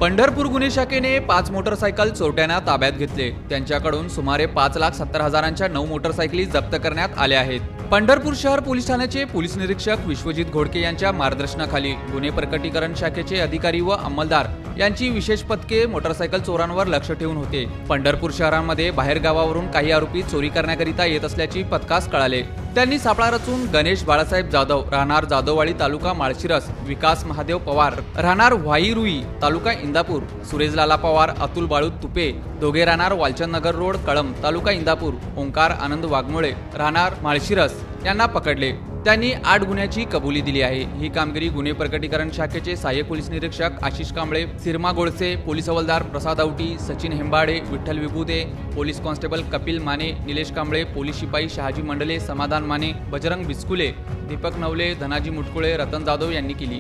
पंढरपूर गुन्हे शाखेने 5 मोटरसायकल चोरट्यांना ताब्यात घेतले। त्यांच्याकडून सुमारे 5,70,000च्या 9 मोटरसायकली जप्त करण्यात आल्या आहेत। पंढरपूर शहर पोलीस ठाण्याचे पोलीस निरीक्षक विश्वजित घोडके यांच्या मार्गदर्शनाखाली गुन्हे प्रकटीकरण शाखेचे अधिकारी व अंमलदार यांची विशेष पथके मोटरसायकल चोरांवर लक्ष ठेवून होते। पंढरपूर शहरामध्ये बाहेर गावावरून काही आरोपी चोरी करण्याकरिता येत असल्याची पथकास कळाले। त्यांनी सापळा रचून गणेश बाळासाहेब जाधव राहणार जाधववाडी तालुका माळशिरस, विकास महादेव पवार राहणार व्हाईरुई तालुका इंदापूर, सुरेश लाला पवार अतुल बाळू तुपे दोघे राहणार वालचंदनगर रोड कळंब तालुका इंदापूर, ओंकार आनंद वाघमोळे राहणार माळशिरस यांना पकडले। त्यांनी 8 गुन्ह्याची कबुली दिली आहे। ही कामगिरी गुन्हे प्रकटीकरण शाखेचे सहाय्यक पोलीस निरीक्षक आशिष कांबळे, सिरमा गोळसे, पोलीस हवालदार Prasad Awati, Sachin Hembade, Vitthal Vibhude, police constable Kapil Mane, Nilesh Kamble, police शिपाई शहाजी मंडले, समाधान माने, बजरंग बिस्कुले, दीपक नवले, धनाजी मुटकुळे, रतन जाधव यांनी केली।